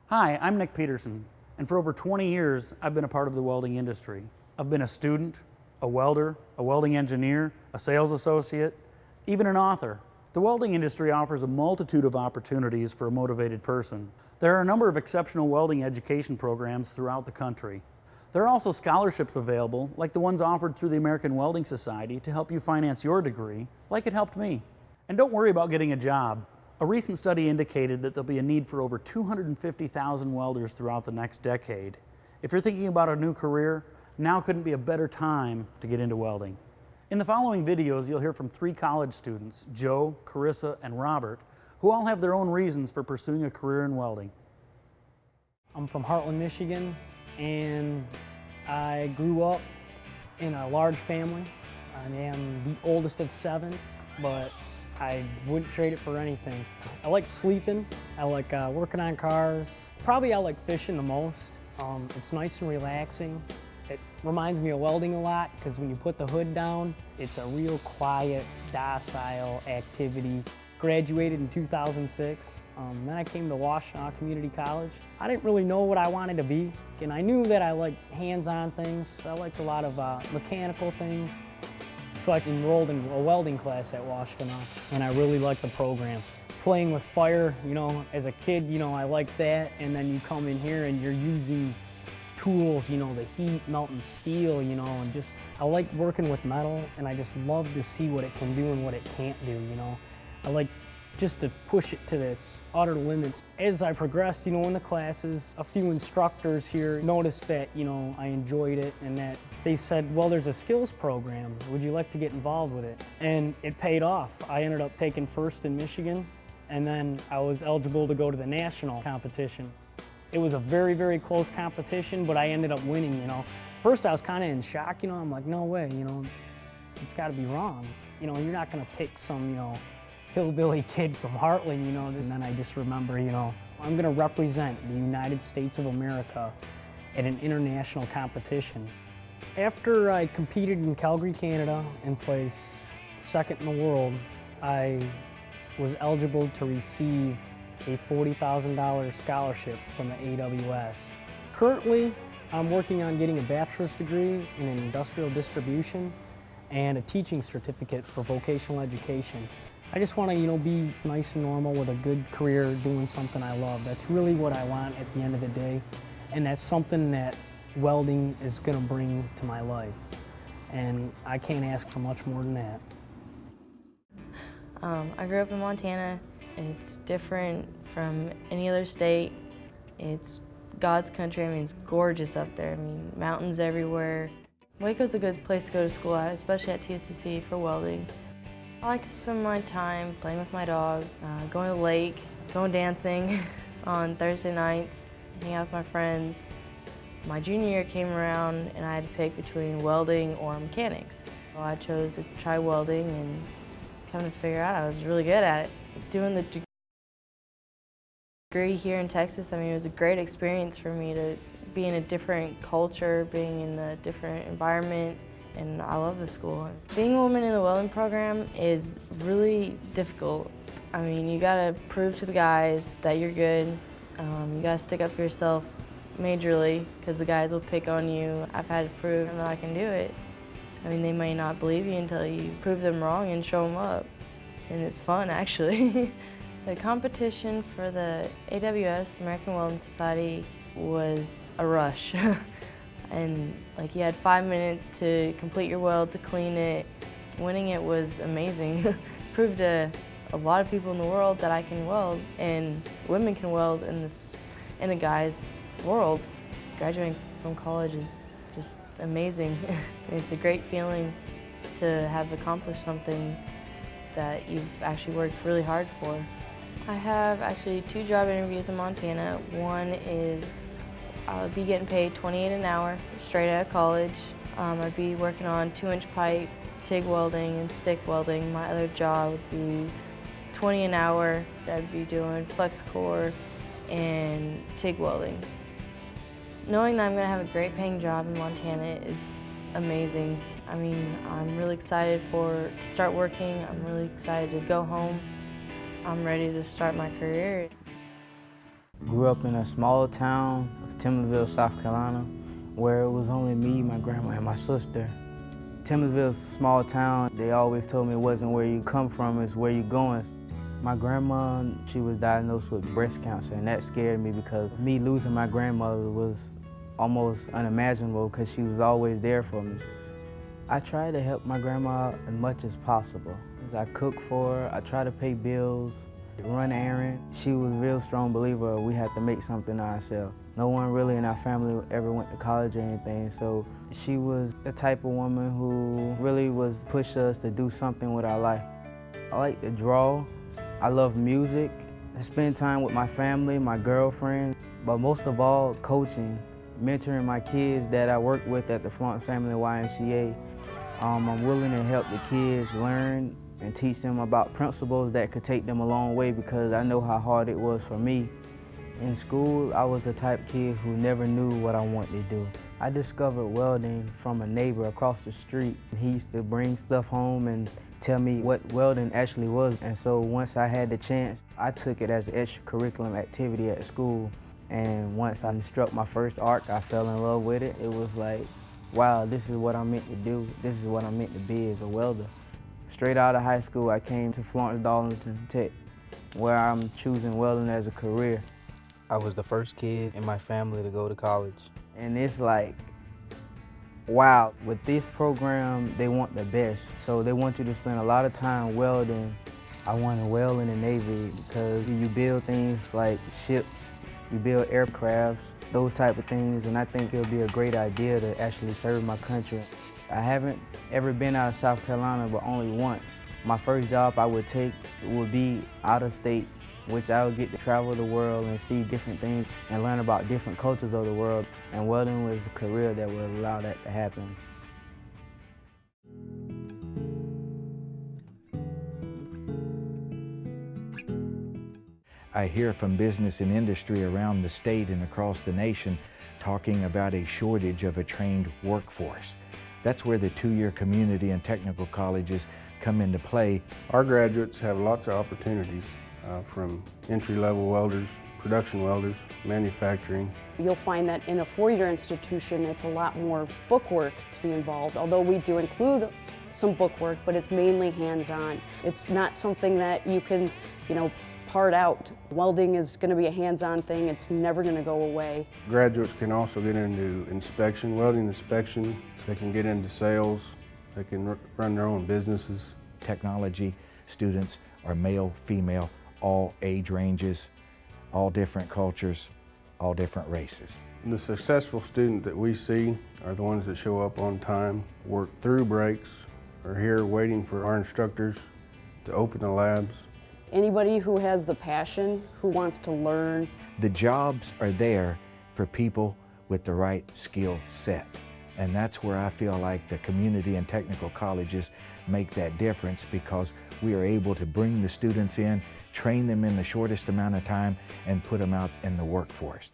Hi, I'm Nick Peterson, and for over 20 years, I've been a part of the welding industry. I've been a student, a welder, a welding engineer, a sales associate, even an author. The welding industry offers a multitude of opportunities for a motivated person. There are a number of exceptional welding education programs throughout the country. There are also scholarships available, like the ones offered through the American Welding Society to help you finance your degree, like it helped me. And don't worry about getting a job. A recent study indicated that there'll be a need for over 250,000 welders throughout the next decade. If you're thinking about a new career, now couldn't be a better time to get into welding. In the following videos, you'll hear from 3 college students, Joe, Carissa, and Robert, who all have their own reasons for pursuing a career in welding. I'm from Heartland, Michigan, and I grew up in a large family. I am the oldest of 7, but I wouldn't trade it for anything. I like sleeping, I like working on cars. Probably I like fishing the most. It's nice and relaxing. It reminds me of welding a lot because when you put the hood down, it's a real quiet, docile activity. Graduated in 2006. Then I came to Washtenaw Community College. I didn't really know what I wanted to be, and I knew that I liked hands-on things. I liked a lot of mechanical things. So I enrolled in a welding class at Washtenaw, and I really liked the program. Playing with fire, as a kid, I liked that, and then you come in here and you're using tools, the heat, melting steel, and just, I like working with metal, and I just love to see what it can do and what it can't do, I like just to push it to its utter limits. As I progressed, in the classes, a few instructors here noticed that, I enjoyed it and that they said, well, there's a skills program. Would you like to get involved with it? And it paid off. I ended up taking first in Michigan, and then I was eligible to go to the national competition. It was a very, very close competition, but I ended up winning, First I was kind of in shock, I'm like, no way, it's gotta be wrong. You're not gonna pick some, hillbilly kid from Heartland, and then I just remember, I'm gonna represent the United States of America at an international competition. After I competed in Calgary, Canada, and placed 2nd in the world, I was eligible to receive a $40,000 scholarship from the AWS. Currently, I'm working on getting a bachelor's degree in industrial distribution and a teaching certificate for vocational education. I just want to, be nice and normal with a good career doing something I love. That's really what I want at the end of the day, and that's something that welding is going to bring to my life, and I can't ask for much more than that. I grew up in Montana. It's different from any other state. It's God's country. It's gorgeous up there. Mountains everywhere. Waco's a good place to go to school at, especially at TSCC for welding. I like to spend my time playing with my dog, going to the lake, going dancing on Thursday nights, hanging out with my friends. My junior year came around and I had to pick between welding or mechanics. So I chose to try welding, and come to figure out I was really good at it. Doing the degree here in Texas, it was a great experience for me to be in a different culture, being in a different environment, and I love the school. Being a woman in the welding program is really difficult. You gotta prove to the guys that you're good. You gotta stick up for yourself majorly, because the guys will pick on you. I've had to prove that I can do it. They may not believe you until you prove them wrong and show them up. And it's fun, actually. The competition for the AWS, American Welding Society, was a rush. And you had 5 minutes to complete your weld, to clean it. Winning it was amazing. Proved to a lot of people in the world that I can weld, and women can weld in the guys' world. Graduating from college is just amazing. It's a great feeling to have accomplished something that you've actually worked really hard for. I have actually 2 job interviews in Montana. One is I'll be getting paid $28 an hour straight out of college. I'd be working on 2-inch pipe, TIG welding, and stick welding. My other job would be $20 an hour. I'd be doing flex core and TIG welding. Knowing that I'm going to have a great paying job in Montana is amazing. I'm really excited to start working. I'm really excited to go home. I'm ready to start my career. Grew up in a small town of Timberville, South Carolina, where it was only me, my grandma, and my sister. Timberville's a small town. They always told me it wasn't where you come from, it's where you're going. My grandma, she was diagnosed with breast cancer, and that scared me because me losing my grandmother was almost unimaginable because she was always there for me. I try to help my grandma as much as possible. As I cook for her, I try to pay bills, run errands. She was a real strong believer we had to make something of ourselves. No one really in our family ever went to college or anything, so she was the type of woman who really was push us to do something with our life. I like to draw. I love music. I spend time with my family, my girlfriend, but most of all, coaching, mentoring my kids that I work with at the Florence Family YMCA. I'm willing to help the kids learn and teach them about principles that could take them a long way because I know how hard it was for me. In school, I was the type of kid who never knew what I wanted to do. I discovered welding from a neighbor across the street. He used to bring stuff home and tell me what welding actually was. And so once I had the chance, I took it as an extracurricular activity at school. And once I struck my first arc, I fell in love with it. It was like, wow, this is what I'm meant to do. This is what I'm meant to be as a welder. Straight out of high school, I came to Florence Darlington Tech, where I'm choosing welding as a career. I was the first kid in my family to go to college. And it's like, wow, with this program, they want the best. So they want you to spend a lot of time welding. I want to weld in the Navy because you build things like ships, you build aircrafts, those type of things, and I think it'll be a great idea to actually serve my country. I haven't ever been out of South Carolina, but only once. My first job I would take would be out of state, which I would get to travel the world and see different things and learn about different cultures of the world. And welding was a career that would allow that to happen. I hear from business and industry around the state and across the nation talking about a shortage of a trained workforce. That's where the two-year community and technical colleges come into play. Our graduates have lots of opportunities from entry-level welders, production welders, manufacturing. You'll find that in a four-year institution, it's a lot more bookwork to be involved, although we do include some bookwork, but it's mainly hands-on. It's not something that you can, part out. Welding is going to be a hands-on thing. It's never going to go away. Graduates can also get into inspection, welding inspection. So they can get into sales. They can run their own businesses. Technology students are male, female, all age ranges, all different cultures, all different races. The successful student that we see are the ones that show up on time, work through breaks, are here waiting for our instructors to open the labs. Anybody who has the passion, who wants to learn. The jobs are there for people with the right skill set. And that's where I feel like the community and technical colleges make that difference because we are able to bring the students in, train them in the shortest amount of time, and put them out in the workforce.